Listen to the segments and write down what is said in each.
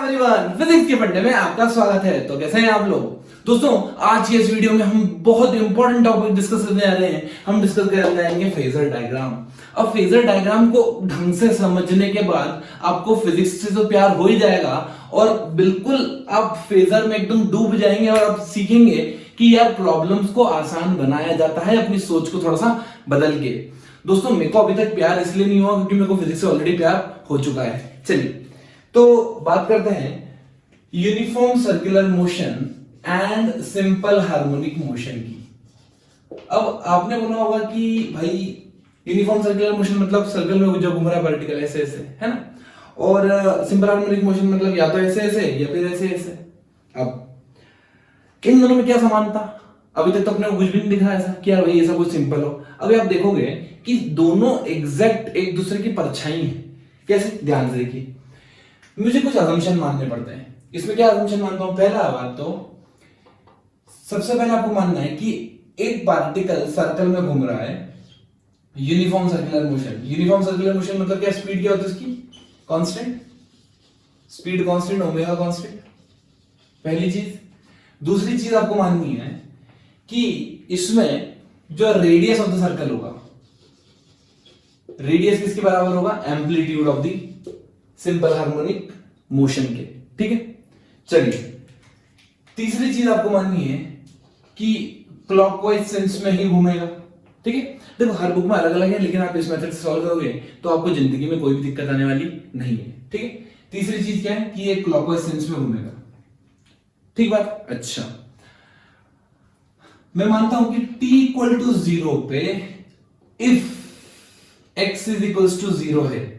Everyone, physics के पढ़ने में आपका स्वागत है। तो कैसे हैं आप लोग? दोस्तों, आज के इस वीडियो में हम बहुत इंपॉर्टेंट टॉपिक डिस्कस करने जा रहे हैं। हम डिस्कस करने जाएंगे फेजर डायग्राम। अब फेजर डायग्राम को ढंग से समझने के बाद आपको फिजिक्स से तो प्यार हो ही जाएगा और बिल्कुल आप फेजर में एकदम डूब जाएंगे और आप सीखेंगे कि यार प्रॉब्लम्स को आसान बनाया जाता है अपनी सोच को थोड़ा सा बदल के। दोस्तों, मेरे को अभी तक प्यार इसलिए नहीं हुआ क्योंकि मेरे को फिजिक्स से ऑलरेडी प्यार हो चुका है। चलिए तो बात करते हैं uniform circular motion and simple harmonic motion की। अब आपने बोला होगा कि भाई यूनिफॉर्म सर्कुलर मोशन मतलब सर्कल में जो घूम रहा है पार्टिकल ऐसे ऐसे, है ना? और सिंपल हार्मोनिक मोशन मतलब या तो ऐसे ऐसे या फिर ऐसे ऐसे। अब इन दोनों में क्या समानता? अभी तक तो अपने को कुछ भी नहीं दिखा ऐसा कि यार भाई ऐसा कुछ सिंपल हो। अभी आप देखोगे कि दोनों एग्जैक्ट एक दूसरे की परछाई है। कैसे? ध्यान से देखिए, मुझे कुछ असम्पशन मानने पड़ते हैं। इसमें क्या असम्पशन मानता हूं? पहला बात तो सबसे पहले आपको मानना है कि एक पार्टिकल सर्कल में घूम रहा है, uniform circular motion. Uniform circular motion मतलब क्या? स्पीड क्या होती है उसकी? Constant. Speed constant, omega constant, पहली चीज। दूसरी चीज आपको माननी है कि इसमें जो रेडियस ऑफ द सर्कल होगा, रेडियस किसके बराबर होगा? Amplitude of the simple harmonic motion के। ठीक है, चलिए तीसरी चीज आपको माननी है कि क्लॉकवाइज सेंस में ही घूमेगा। ठीक है, देखो हर बुक में अलग अलग है, लेकिन आप इस मेथड से सॉल्व करोगे तो आपको जिंदगी में कोई भी दिक्कत आने वाली नहीं है। ठीक है, तीसरी चीज क्या है कि ये क्लॉकवाइज सेंस में घूमेगा। ठीक बात? अच्छा, मैं मानता हूं कि t इक्वल टू 0 पे if x is equal to 0 है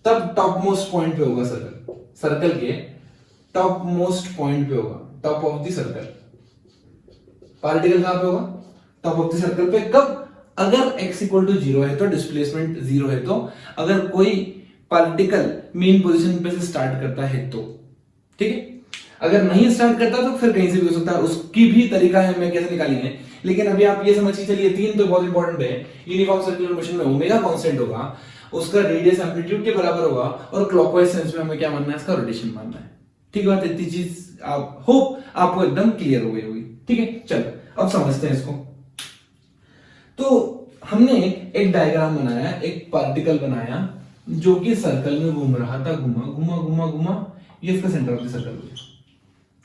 तब टॉप मोस्ट पॉइंट पे होगा सर्कल। सर्कल के टॉप मोस्ट पॉइंट पे होगा, top of the circle. Particle कहां पे होगा? टॉप ऑफ द सर्कल पे। कब? अगर x इक्वल टू 0 है तो डिस्प्लेसमेंट 0 है तो, अगर कोई पार्टिकल मेन पोजीशन पे से स्टार्ट करता है तो। ठीक है, अगर नहीं स्टार्ट करता तो फिर कहीं से भी हो सकता है, उसकी भी तरीका है मैं कैसे निकालेंगे। लेकिन अभी आप ये समझ के चलिए, तीन तो बहुत इंपॉर्टेंट है। यूनिफॉर्म सर्कुलर मोशन में ओमेगा कांस्टेंट होगा, उसका रेडियस एम्पलीट्यूड के बराबर होगा और क्लॉकवाइज सेंस में हमें क्या मानना है? इसका रोटेशन मानना है। ठीक बात? इतनी चीज आप होप आपको एकदम क्लियर हो गई होगी। ठीक है, चलो अब समझते हैं इसको। तो हमने एक डायग्राम बनाया, एक पार्टिकल बनाया जो कि सर्कल में घूम रहा था, घुमा घुमा घुमा घुमा, ये इसका सेंटर ऑफ द सर्कल हो गया।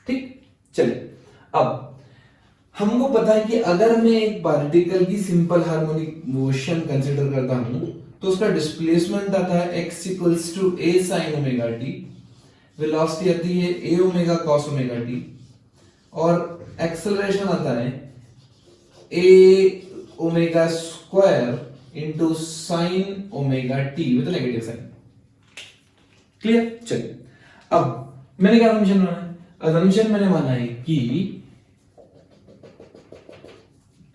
ठीक, चलिए अब हमको पता है कि अगर मैं एक पार्टिकल की सिंपल हार्मोनिक मोशन कंसीडर करता हूं तो उसका डिस्प्लेसमेंट आता है x equals to a sin omega t, velocity आती है a omega cos omega t और एक्सेलरेशन आता है a omega square into sin omega t with negative sign. Clear? चलिए अब मैंने क्या असम्पशन माना है? असम्पशन मैंने माना है कि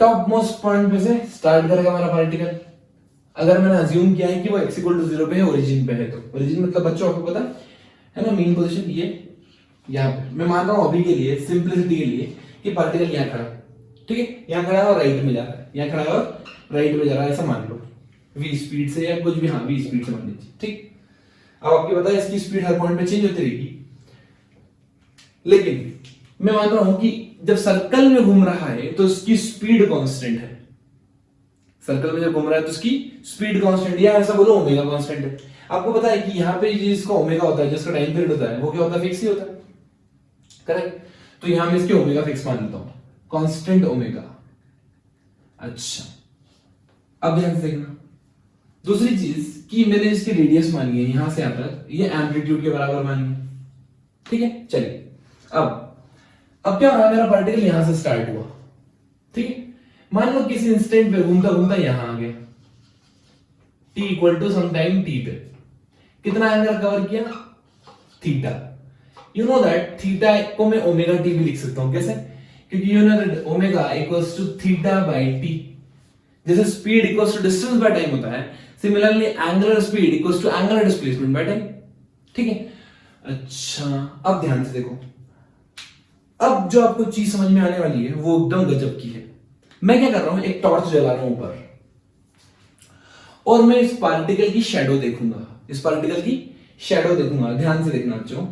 टॉप मोस्ट पॉइंट पे से स्टार्ट करेगा हमारा पार्टिकल। अगर मैंने अज्यूम किया है कि वो x इक्वल टू 0 पे है, ओरिजिन पे है, तो ओरिजिन मतलब बच्चों आपको पता है ना, मेन पोजीशन ये यहां पे। मैं मान रहा हूं अभी के लिए, सिंपलिसिटी के लिए, कि पार्टिकल यहां खड़ा है। ठीक है, यहां खड़ा है और राइट में जा रहा है, यहां खड़ा है और राइट में जा रहा है, ऐसा मान लो v स्पीड से या कुछ भी। हाँ, v स्पीड से मान लीजिए। ठीक, अब आपको पता है इसकी स्पीड हर पॉइंट पे चेंज होती रहेगी, लेकिन मैं मान रहा हूं कि जब सर्कल में घूम रहा है तो उसकी स्पीड कांस्टेंट है। सर्कल में जब घूम रहा है तो उसकी स्पीड कांस्टेंट, या ऐसा बोलो ओमेगा कांस्टेंट है। आपको पता है कि यहां पे जिसका ओमेगा होता है, जिसका टाइम पीरियड होता है, वो क्या होता है? फिक्स ही होता है। करेक्ट? तो यहां मैं इसके ओमेगा फिक्स मान लेता हूं, कांस्टेंट ओमेगा। अच्छा, अब ध्यान से देखना दूसरी चीज कि मैंने इसकी रेडियस मानी है यहां से यहां तक, ये एम्पलीट्यूड के बराबर मानी है। ठीक है, चलिए अब क्या हो रहा है? मेरा पार्टिकल यहां से स्टार्ट हुआ। ठीक है, मान लो किसी इंस्टेंट पे घूमता घूमता यहां आ गया, t equal to some time t पे कितना एंगल कवर किया? Theta. You know that theta को मैं ओमेगा t भी लिख सकता हूं। कैसे? क्योंकि you know that omega equals to theta by t। जैसे speed equals to distance by time होता है, similarly angular speed equals to angular displacement by time. ठीक है, अच्छा अब ध्यान से देखो, अब जो आपको चीज समझ में आने वाली है वो एकदम गजब की है। मैं क्या कर रहा हूं? एक टॉर्च जला रहा हूं ऊपर और मैं इस पार्टिकल की शैडो देखूंगा, इस पार्टिकल की शैडो देखूंगा। ध्यान से देखना बच्चों,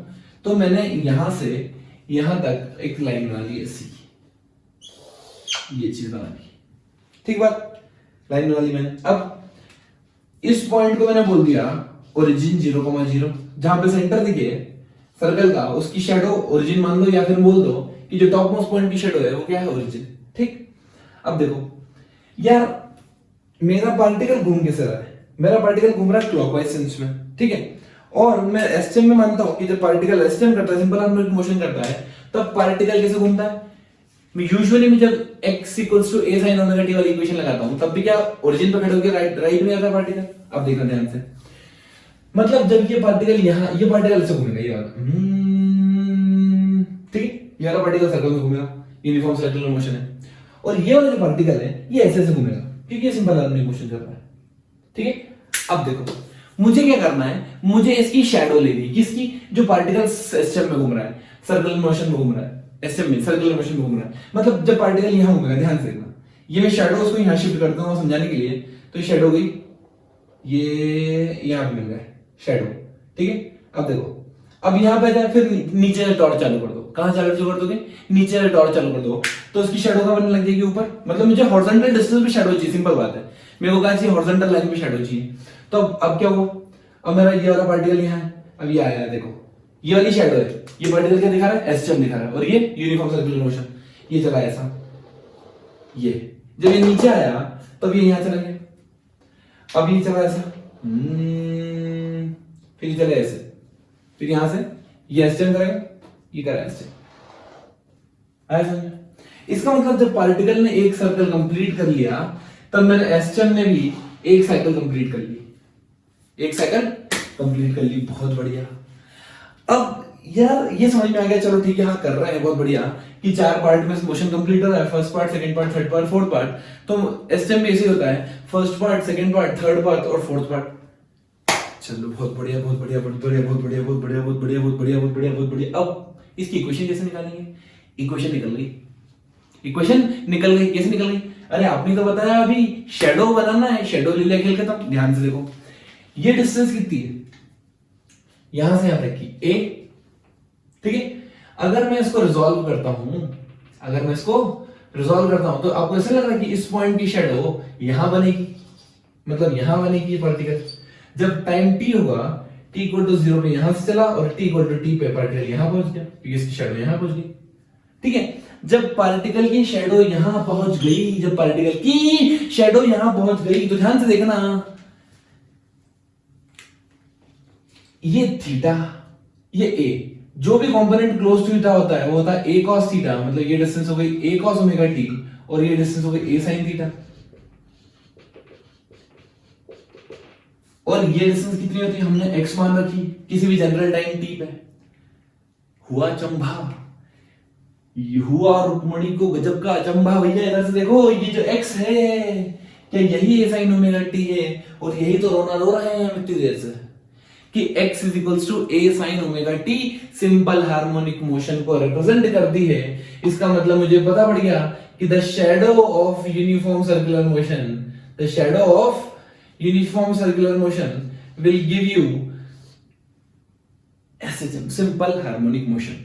तो मैंने यहां से यहां तक एक लाइन बना ली ऐसी, ये चीज बना ली, ठीक बात, लाइन बना ली मैंने। अब इस पॉइंट को मैंने बोल दिया ओरिजिन 0,0, जहां पे सेंटर दिखे सर्कल का उसकी शेडो ओरिजिन मान लो, या फिर बोल दो कि जो टॉप मोस्ट पॉइंट की शेडो है वो क्या है, ओरिजिन। ठीक, अब देखो यार मेरा पार्टिकल घूम कैसे रहा है, मेरा पार्टिकल घूम रहा है क्लॉकवाइज सेंस में, ठीक है। और मैं एसटीएम में मानता हूं कि जब पार्टिकल एसटीएम करता है, सिंपल हार्मोनिक मोशन करता है, तब पार्टिकल कैसे घूमता है। यूजुअली मैं जब x equals to a sin omega t वाली इक्वेशन लगाता हूं, तब भी क्या ओरिजिन पे खड़े होकर राइट में आता है पार्टिकल। अब देखना ध्यान से, मतलब जब ये पार्टिकल यहाँ, ये पार्टिकल ऐसे घूमेगा, ये वाला, ठीक है, ये वाला पार्टिकल सर्कल में घूमेगा, यूनिफॉर्म सर्कुलर मोशन है। और ये वाला जो पार्टिकल है ये ऐसे ऐसे घूमेगा, क्योंकि ये सिंपल हार्मोनिक मोशन कर रहा है, ठीक है। अब देखो मुझे क्या करना है, मुझे इसकी शैडो लेनी है, किसकी, जो पार्टिकल सिस्टम में घूम रहा है, सर्कुलर मोशन में घूम रहा है, एसएम में सर्कुलर मोशन में घूम रहा है। मतलब जब पार्टिकल यहां घूमेगा, ध्यान से देखना, ये मैं शैडो उसको यहां शिफ्ट करता हूं समझाने के लिए, तो ये शैडो गई, ये यहां पे मिल गया शैडो, ठीक है। अब देखो, अब यहां पे जाए, फिर नीचे से टॉर्च चालू कर दो, कहां चालू कर दोगे, नीचे से टॉर्च चालू कर दो, तो उसकी शैडो कहां बनने लग जाएगी, ऊपर। मतलब मुझे हॉरिजॉन्टल डिस्टेंस पे शैडो चाहिए, सिंपल बात है, मेरे को कहां चाहिए, हॉरिजॉन्टल लाइन पे शैडो चाहिए। तो अब क्या हुआ, अब मेरा ये वाला पार्टिकल यहां है, अब ये आया है, देखो ये वाली शैडो है, ये पार्टिकल क्या दिखा रहा है, एसएम दिखा रहा है, और ये यूनिफॉर्म सर्कुलर मोशन, ये चला ऐसा, ये जब ये नीचे आया तब ये यहां चला गया, अब ये चला ऐसा, फिर ये चला ऐसे, फिर यहां से ये एसएम करेगा, ये करा एसएम, आया समझ। इसका मतलब जब पार्टिकल ने एक सर्कल कंप्लीट कर लिया, तब मैंने एसएम ने भी एक साइकिल कंप्लीट कर ली, एक साइकिल कंप्लीट कर ली, बहुत बढ़िया। अब यार ये समझ में आ गया, चलो ठीक है, हाँ कर रहे हैं, बहुत बढ़िया, कि 4 पार्ट में मोशन कंप्लीट हो रहा है, first part, second part, third part, fourth part. तो एसएम भी ऐसे होता है, first part, second part, third part और फोर्थ पार्ट। चलो बहुत बढ़िया, बहुत बढ़िया, बहुत बढ़िया, बहुत बढ़िया, बहुत बढ़िया, बहुत बढ़िया, बहुत बढ़िया, बहुत बढ़िया, बहुत बढ़िया। अब इसकी इक्वेशन कैसे निकालेंगे, इक्वेशन निकल गई, इक्वेशन निकल गई, कैसे निकल गई, अरे आपने तो बताया अभी शेडो बनाना है, शेडो ले लिया खेल खत्म। ध्यान से देखो, ये डिस्टेंस कितनी है, यहां से यहां तक की a, ठीक है। अगर मैं इसको रिजॉल्व करता हूं, अगर मैं इसको रिजॉल्व करता हूं, तो आपको ऐसा लग रहा है कि इस पॉइंट की शेडो यहां बनेगी, मतलब यहां बनेगी ये पार्टिकल। जब टाइम t होगा, t इक्वल टू 0 पे यहां से चला, और t इक्वल टू t पे पार्टिकल यहां पहुंच गया, क्योंकि इसकी शेडो यहां पहुंच गई, ठीक है। जब पार्टिकल की शेडो यहां पहुंच गई, जब पार्टिकल की शेडो यहां पहुंच गई, तो ध्यान से देखना, ये थीटा, ये ए, जो भी कंपोनेंट क्लोज टू थीटा होता है वो होता है a cos थीटा, मतलब ये डिस्टेंस हो गई a cos ओमेगा t, और ये डिस्टेंस हो गई a sin थीटा। और ये डिस्टेंस कितनी होती है, हमने x मान रखी किसी भी जनरल टाइम t पे। हुआ चंभा, हुआ रुक्मणी को गजब का अचंभा भैया। इधर से देखो, ये जो x है, क्या यही a sin ओमेगा t है, और यही तो रोना रो रहे हैं इतनी देर से, कि x is equals to a sin omega t simple harmonic motion को रिप्रेजेंट करती है। इसका मतलब मुझे पता पड़ गया कि the shadow of uniform circular motion, the shadow of uniform circular motion will give you SHM, simple harmonic motion.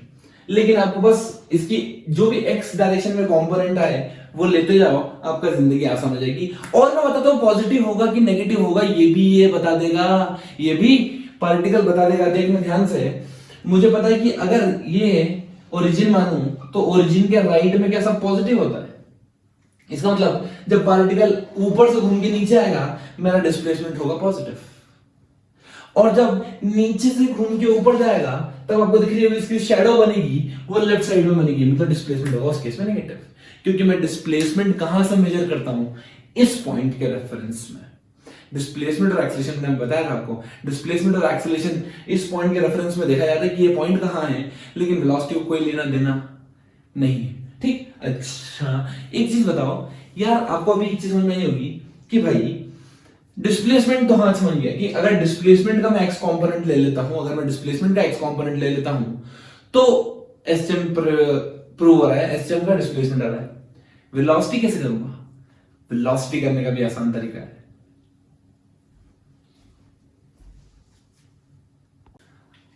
लेकिन आपको बस इसकी जो भी x डायरेक्शन में कंपोनेंट आए वो लेते जाओ, आपका जिंदगी आसान हो जाएगी। और मैं बताता हूं पॉजिटिव होगा कि नेगेटिव होगा, ये भी ये बता देगा, ये भी पार्टिकल बता देगा। देखना ध्यान से, मुझे पता है कि अगर ये ओरिजिन मानूं तो ओरिजिन के राइट में क्या सब पॉजिटिव होता है। इसका मतलब जब पार्टिकल ऊपर से घूम के नीचे आएगा, मेरा डिस्प्लेसमेंट होगा पॉजिटिव, और जब नीचे से घूम के ऊपर जाएगा तब आपको दिख रही होगी इसकी शैडो बनेगी, वो लेफ्ट साइड में बनेगी, मतलब डिस्प्लेसमेंट होगा उस केस में नेगेटिव, क्योंकि मैं डिस्प्लेसमेंट कहां से मेजर करता हूं, इस पॉइंट के रेफरेंस में। डिस्प्लेसमेंट और एक्सेलरेशन मैंने बताया था आपको, डिस्प्लेसमेंट और एक्सेलरेशन इस पॉइंट के रेफरेंस में देखा जाता है कि ये पॉइंट कहां है, लेकिन वेलोसिटी को कोई लेना देना नहीं है, ठीक। अच्छा एक चीज बताओ यार, आपको अभी एक चीज समझ में आई होगी कि भाई डिस्प्लेसमेंट तो हाँ समझ गया कि अगर डिस्प्लेसमेंट का मैं एक्स कंपोनेंट ले लेता हूं, अगर मैं डिस्प्लेसमेंट का एक्स कंपोनेंट ले लेता हूं तो एसएम प्रूव हो रहा है, एसएम का डिस्प्लेसमेंट आ रहा है। वेलोसिटी कैसे करूंगा, वेलोसिटी करने का भी आसान तरीका है।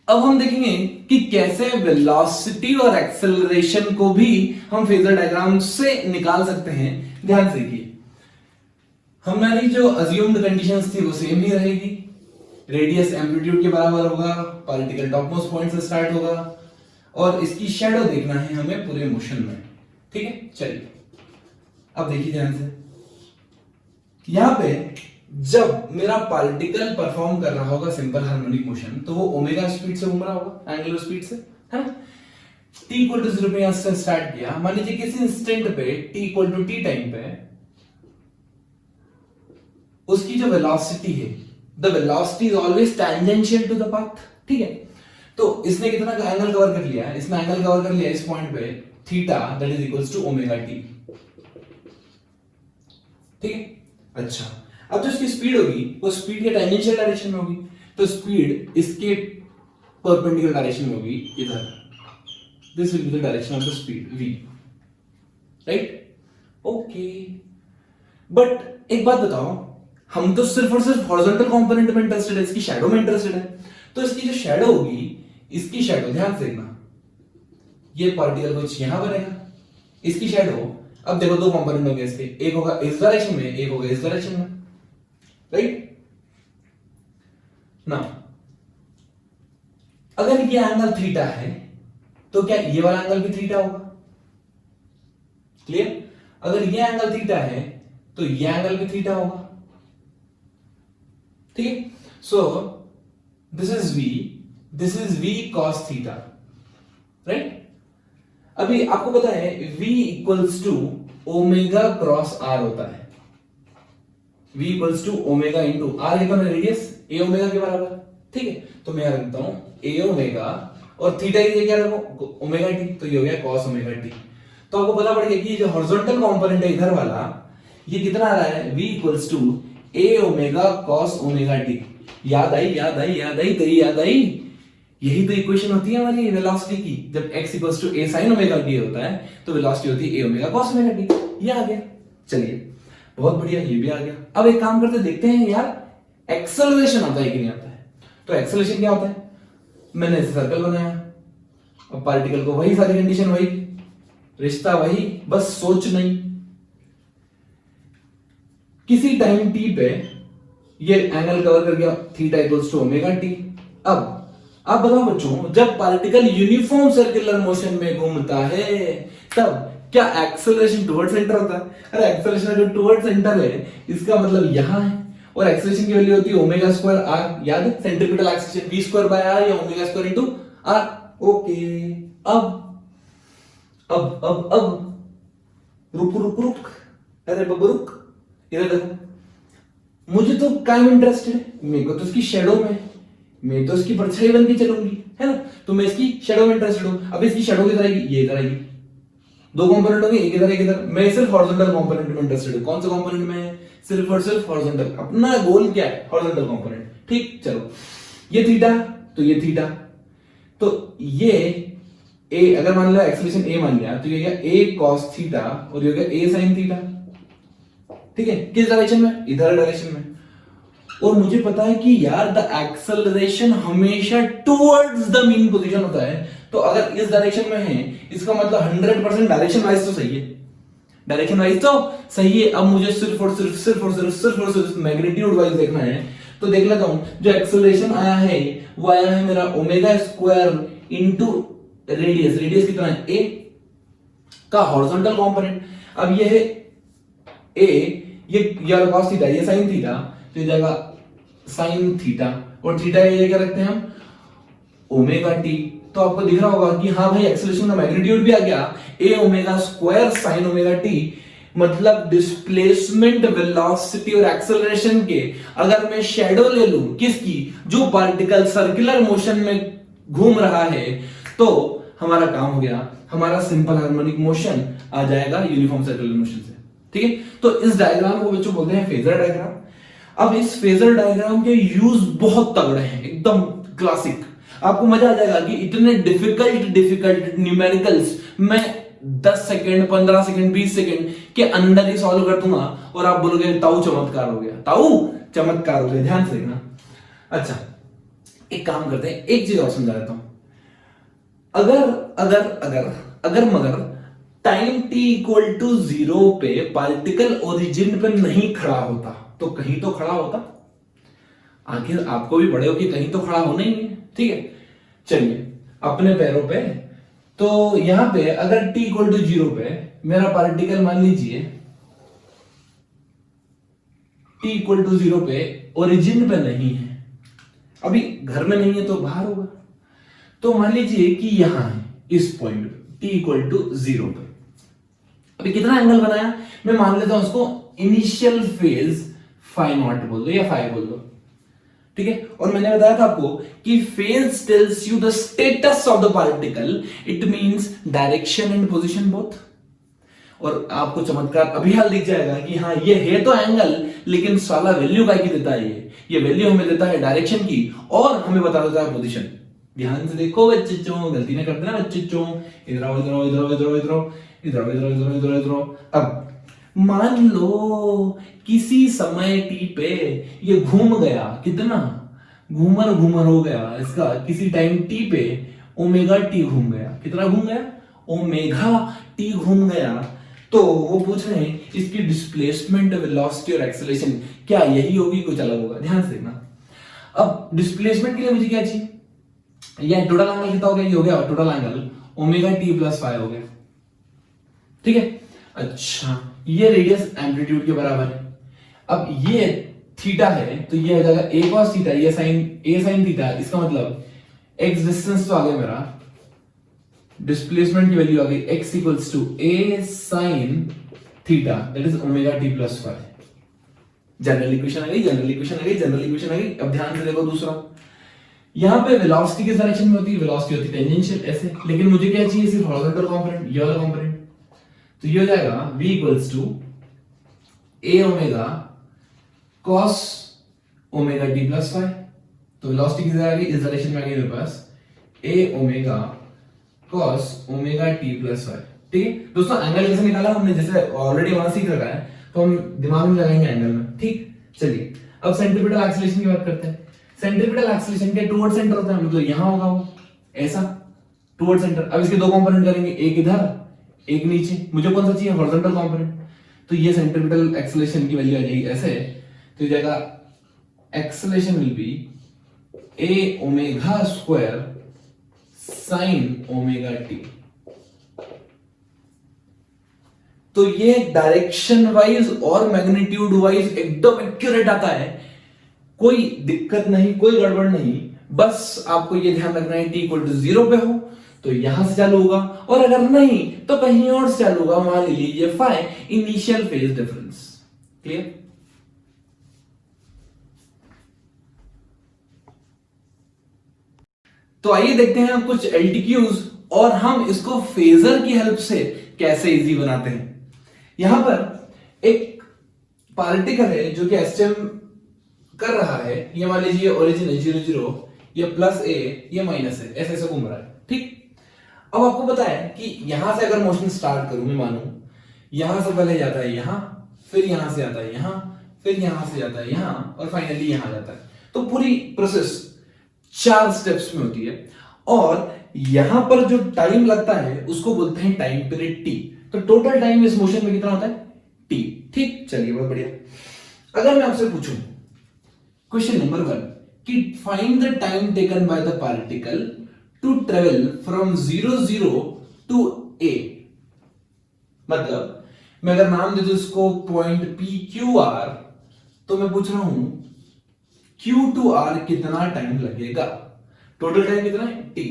अब हम देखेंगे कि कैसे वेलोसिटी और एक्सेलरेशन को भी हम फेजर डायग्राम से निकाल सकते हैं। ध्यान से देखिए, हमारी जो अज्यूम्ड कंडीशंस थी वो सेम ही रहेगी। रेडियस एम्पलीट्यूड के बराबर होगा, पार्टिकल टॉप मोस्ट पॉइंट से स्टार्ट होगा और इसकी शैडो देखना है हमें पूरे मोशन में। ठीक है, चलिए अब देखिए ध्यान से, यहां पे जब मेरा पार्टिकल परफॉर्म कर रहा होगा सिंपल हार्मोनिक मोशन, तो वो ओमेगा स्पीड से घूम रहा होगा, एंगुलर स्पीड से, है ना। t इक्वल टू 0 पे यहां से स्टार्ट किया, मान लीजिए किसी इंस्टेंट पे t equal to t time पे उसकी जो वेलोसिटी है, the velocity is always tangential to the path. ठीक है, तो इसने कितना एंगल कवर कर लिया, इसने एंगल कवर कर लिया इस पॉइंट पे theta, that is equals to omega t. ठीक है, अच्छा अब जो इसकी स्पीड होगी वो स्पीड के टैंजेंशियल डायरेक्शन में होगी, तो स्पीड इसके परपेंडिकुलर डायरेक्शन में होगी इधर। This will be the direction of the speed v, right. Okay, but एक बात बताओ, हम तो सिर्फ और सिर्फ हॉरिजॉन्टल कंपोनेंट में इंटरेस्टेड है, इसकी शैडो में इंटरेस्टेड है। तो इसकी जो शैडो होगी, इसकी शैडो ध्यान से देखना, ये पार्टिकल कुछ यहां बनेगा, इसकी शैडो, अब देखो दो कंपोनेंट हो गए इसके, एक होगा इस डायरेक्शन में, एक होगा इस डायरेक्शन में, राइट ना। अगर ये एंगल थीटा है तो क्या ये वाला एंगल भी थीटा होगा? क्लियर? अगर ये एंगल थीटा है तो ये एंगल भी थीटा होगा। ठीक है, so this is v cos theta, right. अभी आपको पता है v equals to omega cross r होता है, v equals to omega into r कितना है, रेडियस a ओमेगा के बराबर। ठीक है, तो मैं यहां रखता हूं a ओमेगा और थीटा ये क्या रखो ओमेगा t, तो ये हो गया cos ओमेगा t। तो आपको पता पड़ गया कि ये जो हॉरिजॉन्टल कंपोनेंट है इधर वाला, ये कितना आ रहा है, v equals to a omega cos omega t। याद आई तेरी याद आई, यही तो इक्वेशन होती है हमारी वेलोसिटी की। जब x equals to a sin omega t होता है तो वेलोसिटी होती है a omega cos omega t। ये आ गया, चलिए बहुत बढ़िया, ये भी आ गया। अब एक काम करते देखते हैं यार एक्सेलरेशन आता है कि नहीं आता है। तो एक्सेलरेशन क्या होता है, मैंने सर्कल बनाया, अब पार्टिकल को वही सारी कंडीशन वही, रिश्ता वही, बस सोच नहीं। किसी टाइम t पे ये एंगल कवर कर गया, theta equals to omega t. अब आप बताओ बच्चों, जब पार्टिकल यूनिफॉर्म सर्कुलर मोशन में घूमता है तब क्या एक्सेलरेशन टुवर्ड सेंटर होता है? अरे एक्सेलरेशन जो टुवर्ड सेंटर है इसका मतलब यहां है, और एक्सेलरेशन की वैल्यू होती है ओमेगा स्क्वायर आर, याद है, centripetal acceleration v square by r या omega square into r। Okay, अब रुक, अरे बब्बू रुक, इधर देखो, मुझे तो कायम इंटरेस्टेड है, मेरे को तो इसकी शैडो में, मैं तो इसकी परछाई बन के चलूंगी, है ना। तो मैं इसकी शैडो में इंटरेस्टेड हूं। अब इसकी शैडो किधर आएगी, ये इधर आएगी, दो कंपोनेंट होंगे, एक इधर एक इधर। मैं सिर्फ हॉरिजॉन्टल कंपोनेंट में इंटरेस्टेड हूं। कौन सा कंपोनेंट में? सिर्फ और सिर्फ हॉरिजॉन्टल। अपना गोल क्या है? Horizontal component. ठीक, चलो ये थीटा तो ये थीटा, तो ये ए, अगर मान लो एक्सेलरेशन ए मान लिया तो ये हो गया a cos थीटा और ये हो गया a sin थीटा। ठीक है, किस डायरेक्शन में? इधर डायरेक्शन में। और मुझे पता है कि यार द एक्सेलरेशन हमेशा टुवर्ड्स द मीन पोजीशन होता है, तो अगर इस डायरेक्शन में है इसका मतलब 100% डायरेक्शन वाइज तो सही है, डायरेक्शन वाइज तो सही है। अब मुझे सिर्फ मैग्नीट्यूड वाइज देखना है, तो देख लेता हूं। जो एक्सेलरेशन आया है वो आया है मेरा omega square into radius, radius कितना है a का हॉरिजॉन्टल कंपोनेंट। अब ये है a, ये cos थीटा, ये sin थीटा, तो ये जाएगा sin थीटा, और थीटा ये क्या रखते हैं हम, ओमेगा टी। तो आपको दिख रहा होगा कि हाँ भाई एक्सेलरेशन का मैग्नीट्यूड भी आ गया, a omega square sin omega T. मतलब डिस्प्लेसमेंट, वेलोसिटी और एक्सेलरेशन के अगर मैं शेडो ले लूं किसकी, जो पार्टिकल सर्कुलर मोशन में घूम रहा है, तो हमारा काम हो गया, हमारा सिंपल हार्मोनिक मोशन आ जाएगा यूनिफॉर्म सर्कुलर मोशन से। ठीक है, तो इस डायग्राम को बच्चों बोलते हैं फेजर डायग्राम। अब इस फेजर डायग्राम के यूज बहुत तगड़े हैं, एकदम क्लासिक। आपको मजा आ जाएगा कि इतने डिफिकल्ट न्यूमेरिकल्स मैं 10 सेकंड, 15 सेकंड, 20 सेकंड के अंदर ही सॉल्व कर दूंगा, और आप बोलोगे ताऊ चमत्कार हो गया, ताऊ चमत्कार हो गया। ध्यान से देखना। अच्छा, एक काम करते हैं, एक चीज और समझा देता हूं। अगर अगर अगर अगर मगर टाइम t इक्वल टू 0 पे पार्टिकल ओरिजिन पे नहीं खड़ा होता तो कहीं तो खड़ा होता। आखिर आपको भी बड़े हो कि कहीं तो खड़ा होना ही है, ठीक है। चलिए अपने पैरों पे, तो यहां पे अगर t इक्वल टू 0 पे मेरा पार्टिकल मान लीजिए t इक्वल टू 0 पे ओरिजिन पे नहीं है, अभी घर में नहीं है तो बाहर होगा। तो मान लीजिए कि यहां है इस पॉइंट पे t इक्वल टू 0 पे, अभी कितना एंगल बनाया, मैं मान लेता हूं उसको इनिशियल फेज फाइ नॉट बोल दो या फाइ बोल दो, ठीक है। और मैंने बताया था आपको कि phase tells you the status of the particle, it means direction and position both. और आपको चमत्कार अभी हाल दिख जाएगा कि हाँ ये है तो एंगल, लेकिन साला वैल्यू काय की देता है, ये वैल्यू हमें देता है डायरेक्शन की और हमें बता देता है पोजीशन। ध्यान से देखो बच्चों, गलती ना करते ना बच्चों। इधर आओ इधर आओ इधर आओ इधर आओ इधर आओ इधर आओ इधर आओ इधर आओ इधर आओ इधर आओ। अब मान लो किसी समय टी पे ये घूम गया, कितना घूमर घूमर हो गया इसका, किसी टाइम टी पे ओमेगा टी घूम गया, कितना घूम गया, ओमेगा टी घूम गया। तो वो पूछ रहे हैं इसकी डिस्प्लेसमेंट वेलोसिटी और एक्सेलरेशन क्या यही होगी कुछ अलग होगा। ध्यान से देखना। अब डिस्प्लेसमेंट के लिए मुझे क्या चाहिए, यह टोटल एंगल कितना हो गया, ये हो गया total angle omega T plus phi हो गया, ठीक है। अच्छा ये रेडियस एम्पलीट्यूड के बराबर है। अब ये थीटा है तो ये हो जाएगा a cos थीटा, ये साइन a sin थीटा, इसका मतलब x डिस्टेंस तो आ गया मेरा, डिस्प्लेसमेंट की वैल्यू आ गई x equals to a sin theta that is omega T plus phi. General equation आ गई, जनरल इक्वेशन आ गई, जनरल इक्वेशन आ गई। अब ध्यान से देखो दूसरा, यहां पे वेलोसिटी किस डायरेक्शन में होती है, वेलोसिटी होती है टेंजेंशियल ऐसे, लेकिन मुझे क्या चाहिए सिर्फ हॉरिजॉन्टल कंपोनेंट, ये वाला कंपोनेंट। तो ये हो जाएगा v equals to a omega cos omega T plus phi. तो वेलोसिटी किधर आ गई, इस डायरेक्शन में आ गई मेरे पास a omega cos omega T plus phi, ठीक है। दोस्तों एंगल कैसे निकाला हमने, जैसे ऑलरेडी वहां सीख रखा है तो हम दिमाग में लगाएंगे एंगल में, ठीक। चलिए अब सेंट्रीपिटल एक्सीलरेशन की बात करते हैं। सेंट्रीपिटल एक्सीलरेशन के टुवर्ड सेंटर होता है, मतलब यहां होगा वो ऐसा टुवर्ड सेंटर। अब इसके दो कंपोनेंट करेंगे, एक इधर एक नीचे, मुझे कौन सा चाहिए, हॉरिजॉन्टल कंपोनेंट। तो ये सेंट्रीपिटल एक्सीलरेशन की वैल्यू आ जाएगी ऐसे, तो ये जाएगा acceleration will be a omega square sine omega T. तो ये डायरेक्शन वाइज और मैग्नीट्यूड वाइज एकदम एक्यूरेट आता है, कोई दिक्कत नहीं, कोई गड़बड़ नहीं। बस आपको ये ध्यान रखना है t इक्वल टू 0 पे हो तो यहां से चालू होगा, और अगर नहीं तो कहीं और से चालू होगा, मान लीजिए phi initial phase difference. Clear. तो आइए देखते हैं कुछ एलटीक्यूज और हम इसको फेजर की हेल्प से कैसे इजी बनाते हैं। यहां पर एक पार्टिकल है जो कि एसटीएम कर रहा है, ये मान लीजिए ओरिजिन है 0 0, ये प्लस a, ये माइनस है, ऐसे ऐसे घूम रहा है, ठीक। अब आपको पता है कि यहां से अगर मोशन स्टार्ट करूं, मैं मानूं यहां से पहले जाता है यहां, फिर यहां से आता है यहां, फिर यहां से जाता है यहां और फाइनली यहां जाता है। तो पूरी प्रोसेस 4 स्टेप्स में होती है और यहां पर जो टाइम लगता है उसको बोलते हैं टाइम पीरियड t। तो टोटल टाइम इस मोशन में कितना होता है, t, ठीक। चलिए बहुत बढ़िया। अगर मैं आपसे पूछूं क्वेश्चन नंबर 1 कि find the time taken by the particle to travel from 0 0 to a, मतलब मैं अगर नाम दे दूं इसको पॉइंट p q r, तो मैं पूछ रहा हूं q टू r कितना टाइम लगेगा, टोटल टाइम कितना है t।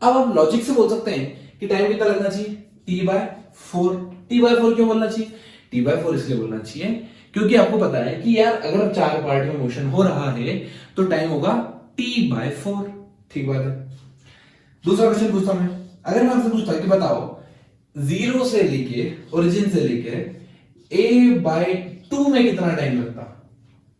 अब आप लॉजिक से बोल सकते हैं कि टाइम कितना लगना चाहिए, t/4। t/4 क्यों बोलना चाहिए, t/4 इसलिए बोलना चाहिए क्योंकि आपको पता है कि यार अगर 4 पार्ट में मोशन हो रहा है तो टाइम होगा t/4, ठीक बात है। दूसरा क्वेश्चन पूछता हूं मैं, अगर मैं आपसे पूछता कि बताओ 0 से लेके ओरिजिन से लेके a/2 में कितना टाइम लगता,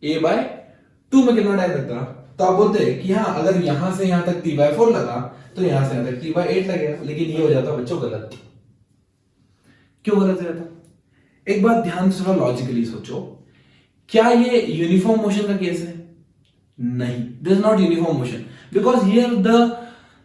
a/2 में कितना टाइम लगता, तो आप बोलते हैं कि हाँ अगर यहां से यहां तक t/4 लगा तो यहां से यहां तक t/8 लगेगा। लेकिन ये हो जाता बच्चों गलत। क्यों गलत हो जाता, एक बात ध्यान से थोड़ा लॉजिकली सोचो, क्या ये यूनिफॉर्म मोशन का केस है, नहीं, this is not uniform motion. Because here the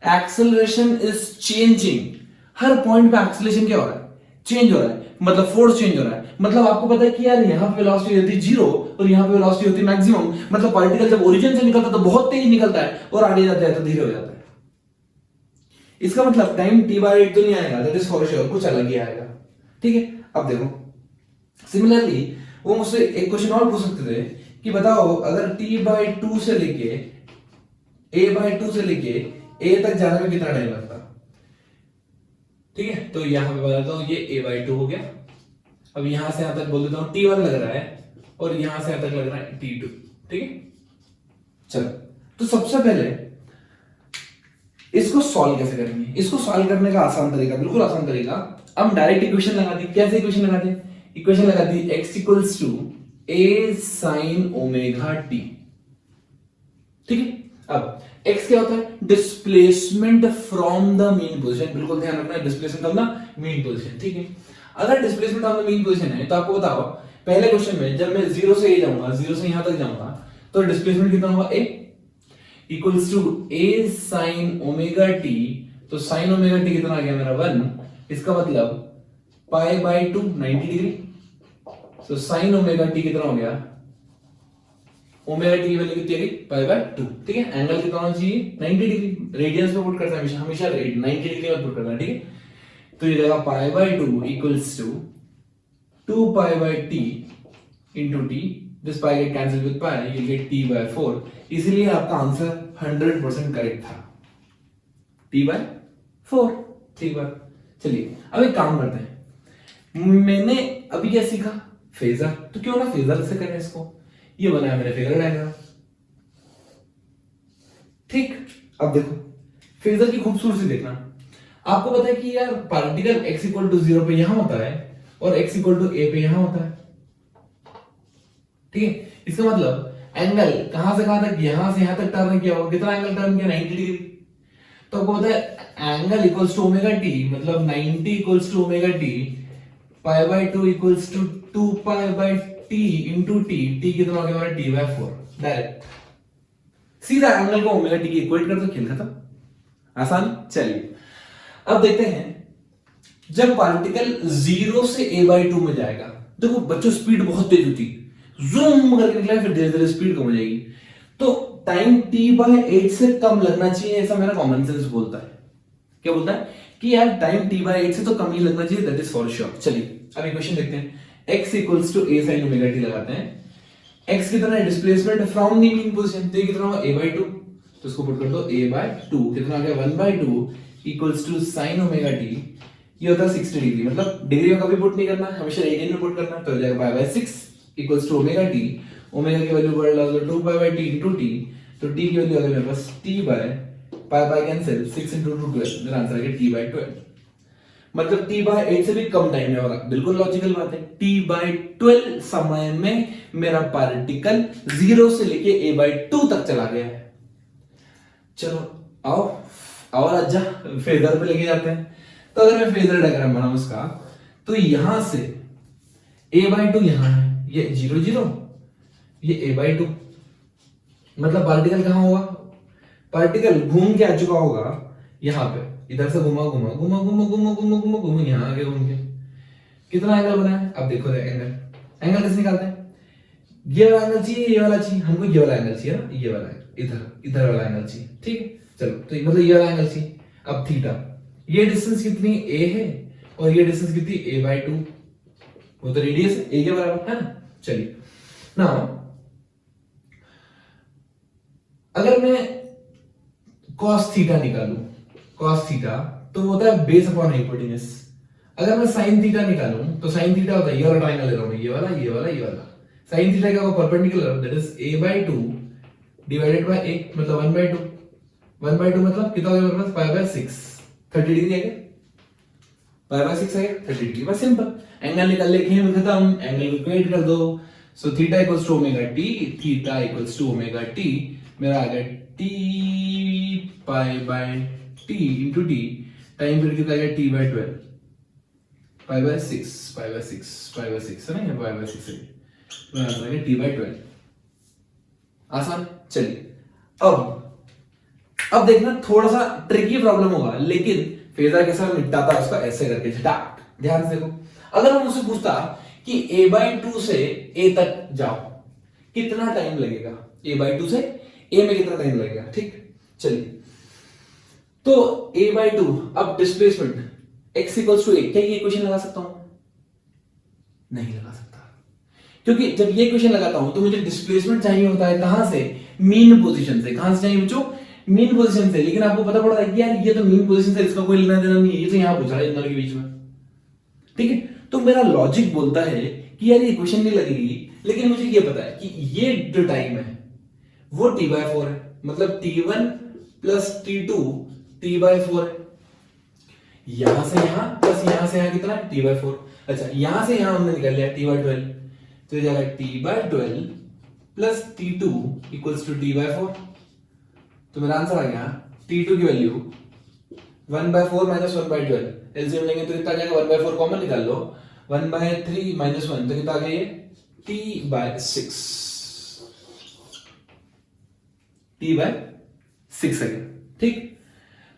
acceleration is changing. Her point पे एक्सेलरेशन क्या हो रहा है, चेंज हो रहा है, मतलब फोर्स चेंज हो रहा है। मतलब आपको पता है कि यार यहाँ पे वेलोसिटी होती है 0 और यहाँ पे वेलोसिटी होती है मैक्सिमम। मतलब पार्टिकल जब ओरिजिन से निकलता है तो बहुत तेज निकलता है और आगे जाता है तो धीरे हो जाता है। इसका मतलब टाइम t/8 तो नहीं आएगा, दैट इज फॉर श्योर, कुछ अलग ही आएगा। ठीक है, अब देखो सिमिलरली वो मुझसे एक क्वेश्चन और पूछ सकते थे कि बताओ अगर t/2 से लेके a/2 से लेके a तक जाने में कितना टाइम लगता। ठीक है, तो यहां पे बताता हूं ये a/2 हो गया। अब यहां से यहां तक बोल देता हूं t1 लग रहा है और यहां से यहां तक लग रहा है t2। ठीक है, चलो तो सबसे पहले इसको सॉल्व कैसे करेंगे। इसको सॉल्व करने का आसान तरीका, बिल्कुल आसान तरीका, हम डायरेक्ट इक्वेशन लगा दी। कैसे इक्वेशन लगाते हैं, इक्वेशन लगा दी x equals to a sin omega t। ठीक है, अब x क्या होता है, displacement from the mean position. बिल्कुल ध्यान रखना, displacement from the mean position. ठीक है, अगर displacement from the mean position है तो आपको बताओ पहले क्वेश्चन में जब मैं 0 से a जाऊंगा, 0 से यहां तक जाऊंगा तो डिस्प्लेसमेंट कितना होगा, a equals to a sin omega t। तो sin ओमेगा t कितना आ गया मेरा 1। इसका मतलब पाई बाय 2 90 डिग्री। तो sin ओमेगा t कितना हो गया, ओमेगा t की वैल्यू कितनी है, पाई बाय 2। ठीक है, एंगल कितना होना चाहिए, 90 डिग्री। रेडियंस में पुट करता है हमेशा, हमेशा 90 डिग्री में पुट करना है। ठीक है, तो ये जाएगा pi by 2 equals to 2 pi by t into t। This pi get cancel with pi, you will get t by 4। इसलिए आपका आंसर 100% करेक्ट था, t by 4। ठीक बात, चलिए अब एक काम करते हैं। मैंने अभी क्या सीखा, फेजर, तो क्यों ना फेजर से करें इसको। ये बनाया मैंने फेजर डायग्राम। ठीक, अब देखो फेजर की खूबसूरती देखना। आपको पता है कि यार पार्टिकल x इक्वल टू 0 पे यहां होता है और x इक्वल टू a पे यहां होता है। ठीक है, इसका मतलब एंगल कहां से कहां तक, यहां से यहां तक टर्न किया होगा। कितना एंगल टर्न किया, 90 डिग्री। तो आपको पता है angle equals to omega t, मतलब 90 equals to omega t, pi by 2 equals to 2 pi by t into t। t कितना हो गया हमारा, t by 4। डायरेक्ट सीधा एंगल को ओमेगा t की इक्वेट कर दो, खेल खत्म, आसान। चलिए अब देखते हैं जब पार्टिकल 0 से a/2 में जाएगा। देखो बच्चों स्पीड बहुत तेज होती है, जूम करके निकला फिर धीरे धीरे स्पीड कम हो जाएगी। तो टाइम t/8 से कम लगना चाहिए, ऐसा मेरा कॉमन सेंस बोलता है। क्या बोलता है कि यार टाइम t/8 से तो कम ही लगना चाहिए, दैट इज फॉर श्योर। चलिए अब इक्वेशन देखते हैं। x equals to a sin omega t लगाते हैं। x कितना है, displacement from the mean position, तो ये कितना होगा, a/2। तो इसको पुट कर दो, a/2 कितना आ गया, 1/2 equals to sin omega t। ये होता है 60 डिग्री, मतलब डिग्री में कभी पुट नहीं करना, हमेशा रेडियन में पुट करना। तो हो जाएगा pi/6 equals to omega t। ओमेगा की वैल्यू बढ़ लो तो 2 pi by t into t। तो t की वैल्यू आ गई मेरे पास t by pi cancel 6 into 2 12। मेरा आंसर आ गया t बाय 12। मतलब t/8 से भी कम टाइम में होगा, बिल्कुल लॉजिकल बात है। t/12 समय में मेरा पार्टिकल 0 से लेके a/2 तक चला गया है। चलो आओ और अच्छा फेजर पे लेके जाते हैं। तो अगर मैं फेजर डायग्राम बनाऊं उसका, तो यहां से a/2 यहां है, ये 0 0, ये a/2। मतलब पार्टिकल कहां होगा, पार्टिकल घूम के आ चुका होगा यहां पे, इधर से घुमा घुमा घुमा घुमा घुमा घुमा घुमा घुमा यहां आगे घूम के। कितना एंगल बना है, अब देखो एंगल, एंगल कैसे निकालते हैं। ये वाला एंगल चाहिए, ये वाला चाहिए, हमको ये वाला एंगल चाहिए ना, ये वाला इधर इधर वाला एंगल चाहिए। ठीक है, चलो तो मतलब ये वाला एंगल चाहिए। अब थीटा, ये डिस्टेंस कितनी a है और ये डिस्टेंस कितनी a/2, वो तो रेडियस a के बराबर है ना। चलिए नाउ अगर मैं cos थीटा निकालूं, cos थीटा तो होता है बेस अपॉन हाइपोटेन्यूज। अगर मैं sin थीटा निकालूं तो sin थीटा होता है, ये वाला ट्रायंगल ले रहा हूं, ये वाला ये वाला ये वाला। sin थीटा क्या होगा, perpendicular, that is a/2 divided by a, मतलब 1/2। 1/2 मतलब कितना हो गया मेरे पास, pi/6, 30 डिग्री आ गया। pi/6 आ गया 30 डिग्री, बस सिंपल। एंगल निकाल ले, खेल खत्म, एंगल को इक्वेट कर दो। So theta equals to omega t, theta equals to omega t, मेरा आ गया t pi/t into t। Time period कितना आ गया, t/12, pi/6 है ना, pi/6 है। तो आंसर आ गया t/12। आसान। चलिए अब अब देखना थोड़ा सा ट्रिकी प्रॉब्लम होगा, लेकिन फेजर कैसे निपटाता है उसका, ऐसे करके झटाक। ध्यान से देखो, अगर हम उससे पूछता कि a/2 से a तक जाओ कितना टाइम लगेगा, a/2 से a में कितना टाइम लगेगा, ठीक। चलिए, तो a/2, अब displacement x equals to a, क्या ये क्वेश्चन लगा सकता हूं? नहीं लगा सकता, क्योंकि जब ये क्वेश्चन लगाता हूं तो मुझे डिस्प्लेसमेंट चाहिए होता है कहां से, मीन पोजीशन से। कहां से चाहिए बच्चों? मीन पोजीशन से। लेकिन आपको पता पड़ रहा है कि यार ये तो मीन पोजीशन से इसका कोई लेना देना नहीं है, ये तो यहां पूछ रहा है इन दोनों के बीच में, ठीक है। तो मेरा लॉजिक बोलता है कि यार ये क्वेश्चन नहीं लगेगी, लेकिन मुझे ये पता है कि ये जो टाइम है वो t/4 है, मतलब t1 प्लस t2 t/4 है। यहां से यहां प्लस यहां से यहां कितना है, t/4। अच्छा, यहां से यहां हमने निकाल लिया t/12, तो जाएगा t/12 plus t2 equals to t/4। तो मेरा आंसर आ गया t2 की वैल्यू 1/4 माइनस 1/12, एलसीएम लेंगे तो कितना आ जाएगा, 1/4 कॉमन निकाल लो, 1/3 माइनस 1 तो कितना आ गया, t/6, t/6 है, ठीक।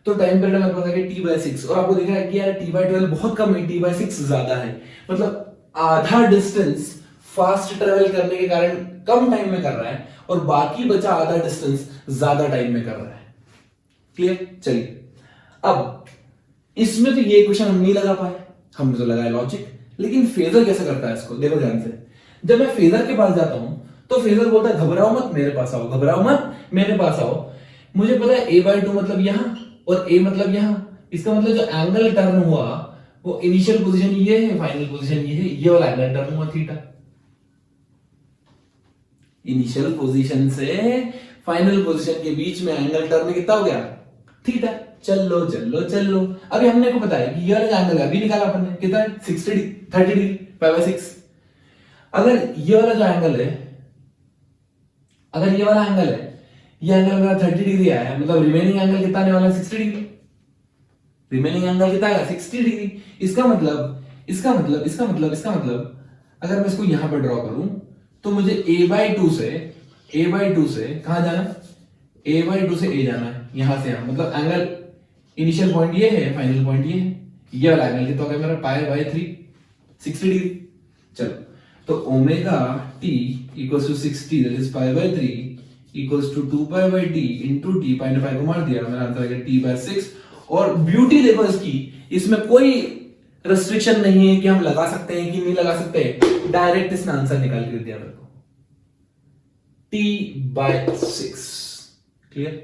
तो टाइम पीरियड में पता है t/6, और आपको दिख रहा है कि यार t/12 बहुत कम है, t/6 ज्यादा है, मतलब आधा डिस्टेंस फास्ट ट्रेवल करने के कारण कम टाइम में कर रहा है और बाकी बचा आधा डिस्टेंस ज्यादा टाइम में कर रहा है। क्लियर? चलिए, अब इसमें तो ये क्वेश्चन हम नहीं लगा पाए, हमने तो लगाया लॉजिक, लेकिन फेजर कैसे करता है इसको, देखो ध्यान से। जब मैं फेजर के पास जाता हूं तो फेजर बोलता है घबराओ मत मेरे पास आओ, घबराओ मत मेरे पास आओ। मुझे पता है a/2 मतलब यहां और a मतलब यहां, इसका मतलब जो एंगल टर्न हुआ वो इनिशियल पोजीशन ये है, फाइनल पोजीशन ये है, ये वाला एंगल टर्न हुआ थीटा। इनिशियल पोजीशन से फाइनल पोजीशन के बीच में एंगल टर्न कितना हो गया, थीटा। चलो चलो चलो, अभी हमने को पता है कि ये वाला एंगल अभी निकाला अपन ने, कितना है, 30 डिग्री, π/6। अगर ये वाला जो एंगल है, अगर ये वाला एंगल है, ये एंगल मेरा 30 डिग्री आया, मतलब रिमेनिंग एंगल कितना आने वाला है, 60 डिग्री। रिमेनिंग एंगल कितना आएगा, 60 डिग्री। इसका मतलब अगर मैं इसको यहां पर ड्रॉ करूं तो मुझे a/2 से कहां जाना है, a/2 से a जाना है, यहां से यहां, मतलब एंगल इनिशियल पॉइंट ये है, फाइनल पॉइंट ये है, ये वाला एंगल कितना हो गया मेरा, π/3, 60 डिग्री। चलो, तो omega t equals to 60, that is π/3 equals to 2π/d into d, pi ने पाई को मार दिया, मेरा आंसर आ गया t/6। और ब्यूटी देखो इसकी, इसमें कोई रेस्ट्रिक्शन नहीं है कि हम लगा सकते हैं कि नहीं लगा सकते, डायरेक्ट इसने आंसर निकाल के दिया मेरे को, t/6। क्लियर?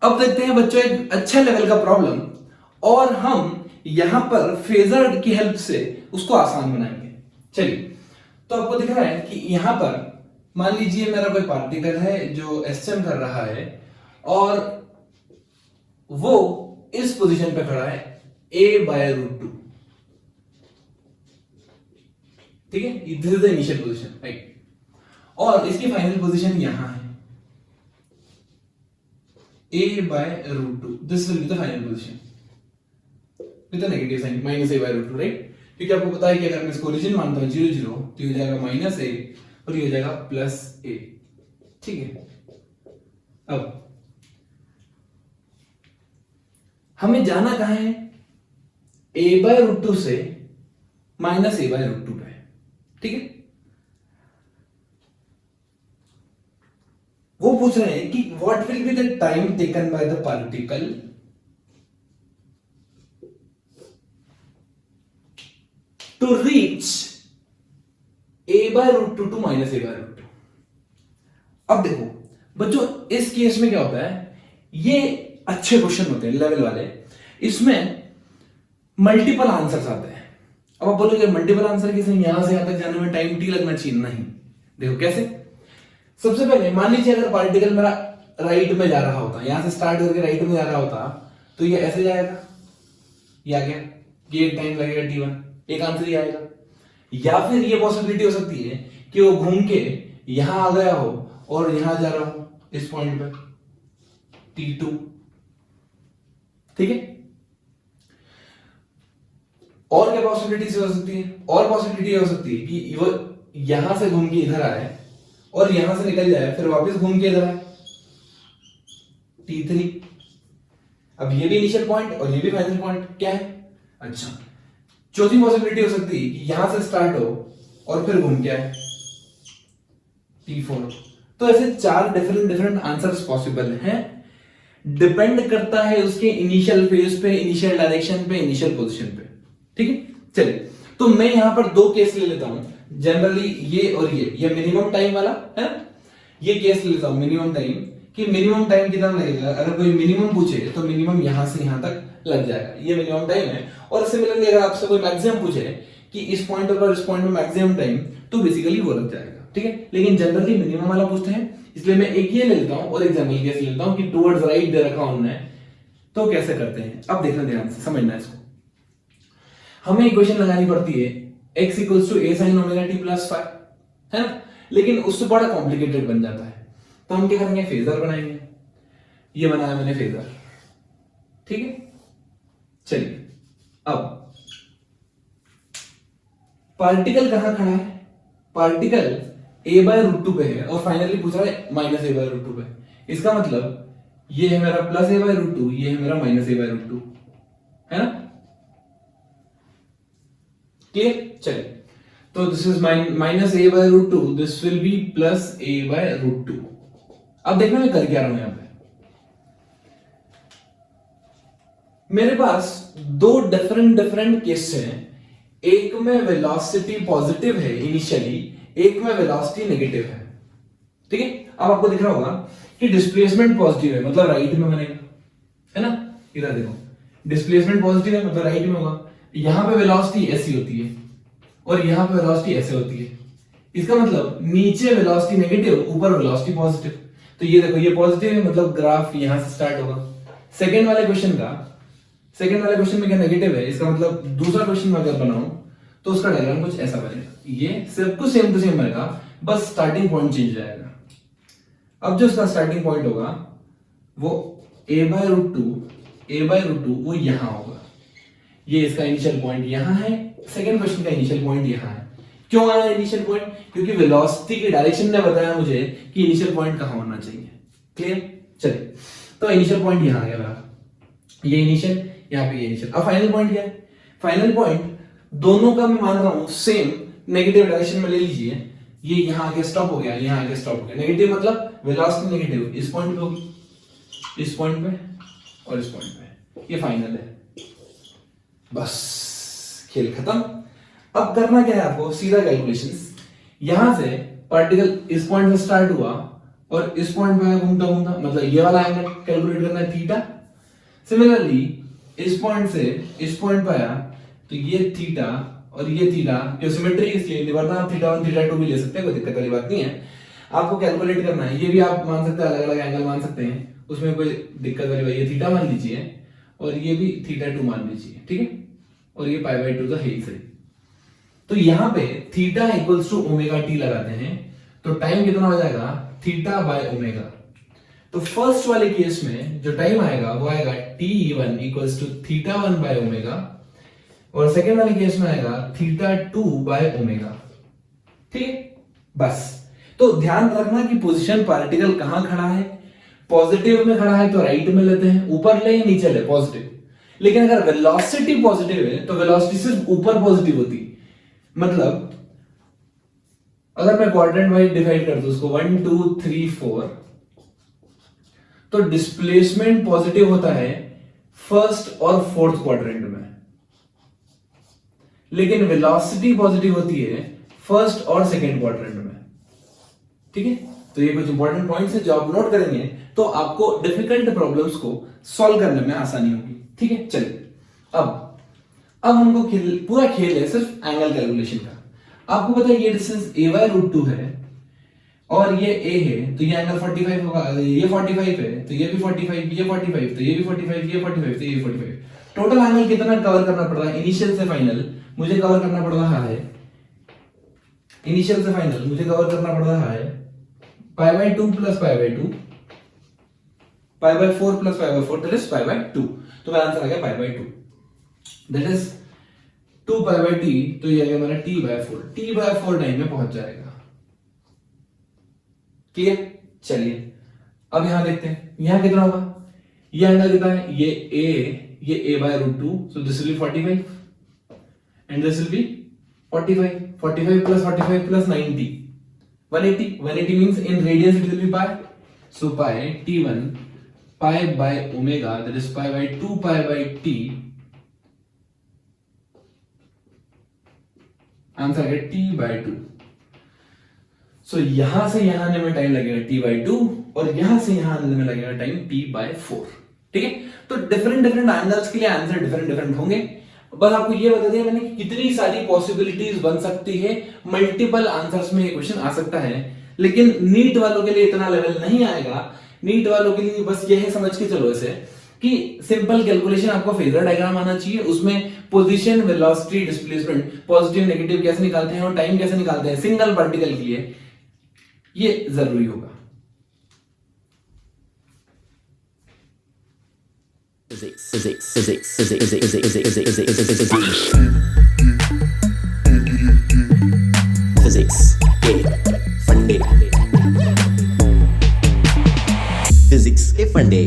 अब देखते हैं बच्चों एक अच्छा लेवल का प्रॉब्लम, और हम यहां पर फेजर की हेल्प से उसको आसान बनाएंगे। चलिए, तो आपको दिख रहा है कि यहां पर मान लीजिए मेरा कोई पार्टिकल है जो एसएम कर रहा है और वो इस पोजीशन पे खड़ा है a/√2, ठीक है, this is the initial position, right, और इसकी फाइनल पोजीशन यहां है a/√2, this will be the final position with the negative sign -a/√2, right. क्योंकि आपको पता है कि अगर मैं इसको ओरिजिन मानता हूं 0 0, तो ये हो जाएगा -a और ये हो जाएगा +a, ठीक है। अब हमें जाना कहां है, a/√2 से -a/√2 पे, ठीक है। वो पूछ रहे हैं कि what will be the time taken by the particle to reach a/√2 to -a/√2। अब देखो बच्चों, इस केस में क्या होता है, ये अच्छे क्वेश्चन होते हैं लेवल वाले, इसमें मल्टीपल आंसर्स आते हैं। अब आप बोलोगे मल्टीपल आंसर कैसे, यहां से यहां तक जाने में टाइम t लगना चाहिए, नहीं। देखो कैसे, सबसे पहले मान लीजिए अगर पार्टिकल मेरा राइट में जा रहा होता, यहां से स्टार्ट करके राइट में जा रहा होता, तो ये ऐसे जाएगा, ये आ गया, ये टाइम लगेगा t1, एक आंसर ये आएगा। या फिर ये पॉसिबिलिटी हो सकती है कि वो घूम के यहां आ गया हो और यहां जा रहा हो इस पॉइंट पे, t2, ठीक है। और क्या पॉसिबिलिटीज हो सकती है, और पॉसिबिलिटी हो सकती है कि वो यहां से घूम के इधर आए और यहां से निकल जाए, फिर वापस घूम के इधर आए, T3। अब ये भी इनिशियल पॉइंट और ये भी फाइनल पॉइंट क्या है? अच्छा, चौथी पॉसिबिलिटी हो सकती है कि यहां से स्टार्ट हो और फिर घूम के आए, T4। तो ऐसे 4 डिफरेंट आंसर्स पॉसिबल हैं, डिपेंड करता है उसके इनिशियल फेज पे, इनिशियल डायरेक्शन पे, इनिशियल पोजीशन पे। ठीक है, चलिए तो मैं यहां पर 2 केस ले लेता हूं जनरली, ये और ये मिनिमम टाइम वाला है। ये केस ले लेता हूं मिनिमम टाइम, कि मिनिमम टाइम कितना लगेगा। अगर कोई मिनिमम पूछे तो मिनिमम यहां से यहां तक लग जाएगा, ये मिनिमम टाइम है। और सिमिलरली अगर आपसे कोई मैक्सिमम पूछे कि इस पॉइंट पर इस पॉइंट में मैक्सिमम टाइम, तो बेसिकली वो लग जाएगा। ठीक है, लेकिन जनरली मिनिमम वाला पूछते हैं, इसलिए मैं एक ये ले लेता हूं और एग्जांपल केस ले लेता हूं कि टुवर्ड्स राइट दे रखा उन्होंने, तो कैसे करते हैं। अब देखना ध्यान से, समझना इसको। हमें इक्वेशन लगानी पड़ती है x equals to a sin omega t plus 5, है ना, लेकिन उससे बड़ा कॉम्प्लिकेटेड बन जाता है। तो हम क्या करेंगे, फेजर बनाएंगे। ये बनाया मैंने फेजर, ठीक है। चलिए अब पार्टिकल कहां खड़ा है, पार्टिकल a/√2 पे है और फाइनली पूछ रहा है -a/√2 पे। इसका मतलब ये है मेरा +a/√2, ये है मेरा -a/√2, है ना, क्लियर। चलिए तो this is -a/√2, this will B +a/√2। अब देखना मैं कर क्या रहा हूं यहां पे। मेरे पास 2 डिफरेंट केस हैं, एक में वेलोसिटी पॉजिटिव है इनिशियली, एक में वेलोसिटी नेगेटिव है। ठीक है, अब आपको दिख रहा होगा कि डिस्प्लेसमेंट पॉजिटिव है, मतलब राइट में बनेगा, है ना। इधर देखो, डिस्प्लेसमेंट पॉजिटिव है मतलब राइट में होगा। यहां पे वेलोसिटी ऐसी होती है और यहां पे वेलोसिटी ऐसे होती है। इसका मतलब नीचे वेलोसिटी नेगेटिव, ऊपर वेलोसिटी पॉजिटिव। तो ये देखो, ये पॉजिटिव है मतलब ग्राफ यहां से स्टार्ट होगा। सेकंड वाले क्वेश्चन में क्या नेगेटिव है, इसका मतलब दूसरा क्वेश्चन में अगर बनाऊं तो उसका डायग्राम कुछ ऐसा बनेगा। ये सब कुछ सेम टू सेम बनेगा, बस स्टार्टिंग पॉइंट चेंज हो जाएगा। अब जो इसका स्टार्टिंग पॉइंट होगा वो a/√2 वो यहां होगा। ये इसका इनिशियल पॉइंट यहां है, सेकंड क्वेश्चन का इनिशियल पॉइंट यहां है। क्यों आया इनिशियल पॉइंट, क्योंकि वेलोसिटी की डायरेक्शन ने बताया मुझे कि इनिशियल पॉइंट कहां होना चाहिए। क्लियर, चलिए तो इनिशियल पॉइंट यहां आ गया मेरा, ये इनिशियल, यहां पे ये इनिशियल। अब फाइनल पॉइंट क्या है, फाइनल पॉइंट दोनों का मैं मान रहा हूं सेम नेगेटिव डायरेक्शन में ले लीजिए। ये यहां आके स्टॉप हो गया, यहां आके स्टॉप हो गया। नेगेटिव मतलब वेलोसिटी नेगेटिव इस पॉइंट पे होगी, इस पॉइंट पे और इस पॉइंट पे। ये फाइनल है, बस खेल खत्म। अब करना क्या है आपको, सीधा कैलकुलेशंस। यहां से पार्टिकल इस पॉइंट से स्टार्ट हुआ और इस पॉइंट पे घूमता घूमता, मतलब ये वाला एंगल कैलकुलेट करना है, थीटा। सिमिलरली इस पॉइंट से इस पॉइंट पे आया तो ये थीटा और ये थीटा, जो सिमेट्री इसलिए, वरना आप θ1 θ2 भी ले सकते हैं, कोई दिक्कत वाली बात नहीं है। आपको कैलकुलेट करना है, ये भी आप मान सकते हैं, अलग अलग एंगल मान सकते हैं, उसमें कोई दिक्कत वाली बात। ये थीटा मान लीजिए और ये भी θ2 मान लीजिए, ठीक है, और ये π/2 तो है ही सही। तो यहां पे theta equals to omega t लगाते हैं तो टाइम कितना हो जाएगा, θ/ω। तो फर्स्ट वाले केस में जो टाइम आएगा वो आएगा t1 इक्वल्स टू θ1/ω और सेकेंड वाले केस में आएगा θ2/ω। ठीक है, बस। तो ध्यान रखना कि पोजीशन पार्टिकल कहां खड़ा है। पॉजिटिव में खड़ा है तो राइट में लेते हैं, ऊपर ले नीचे ले पॉजिटिव। लेकिन अगर वेलोसिटी पॉजिटिव है तो वेलोसिटी सिर्फ ऊपर पॉजिटिव होती, मतलब अगर मैं क्वाड्रेंट वाइज डिवाइड कर दूं उसको 1 2 3 4, तो डिस्प्लेसमेंट पॉजिटिव होता है फर्स्ट और फोर्थ क्वाड्रेंट में, लेकिन वेलोसिटी पॉजिटिव होती है फर्स्ट और सेकंड क्वाड्रेंट में। ठीक है, तो ये कुछ इंपॉर्टेंट पॉइंट्स है जो आप नोट करेंगे तो आपको डिफिकल्ट प्रॉब्लम्स को सॉल्व करने में आसानी होगी। ठीक है, चलिए अब हमको पूरा खेल है सिर्फ एंगल कैलकुलेशन का। आपको पता है ये डिस्टेंस a/√2 है और ये a है, तो ये एंगल 45 होगा। ये 45 है तो ये भी 45, ये 45 तो ये भी 45, ये 45 तो ये 45। टोटल एंगल कितना कवर करना पड़ रहा है, इनिशियल से फाइनल मुझे कवर करना पड़ रहा है, इनिशियल से फाइनल मुझे कवर करना पड़ रहा है π/2 प्लस π/2, π/4 प्लस π/4, दैट इज π/2। तो मेरा आंसर आ गया π/2, that is 2 pi by T, तो ये आ गया हमारा t/4 टाइम में पहुंच जाएगा। क्लियर? चलिए अब यहां देखते हैं यहां कितना होगा। ये एंगल कितना है, ये a by root 2, so this will be 45 and this will be 45 plus 45 plus 90, 180 means in radians it will be pi, so pi t1 pi by omega, that is pi by 2 pi by t, answer है t by 2। सो यहां से यहां आने में time लगेगा t by 2 और यहां से यहां आने में लगेगा टाइम t by 4। ठीक है, तो डिफरेंट एंगल्स के लिए आंसर डिफरेंट होंगे। बस आपको ये बता दिया मैंने कितनी सारी पॉसिबिलिटीज बन सकती है, मल्टीपल आंसर्स में ये क्वेश्चन आ सकता है, लेकिन नीट वालों के लिए इतना लेवल नहीं आएगा। नीट वालों के लिए बस यह समझ के चलो इसे कि सिंपल कैलकुलेशन आपको फेजर डायग्राम आना चाहिए, उसमें position, velocity, displacement, positive negative कैसे निकालते हैं और टाइम कैसे निकालते हैं सिंगल पार्टिकल के लिए, ये जरूरी होगा। फिजिक्स के फंडे।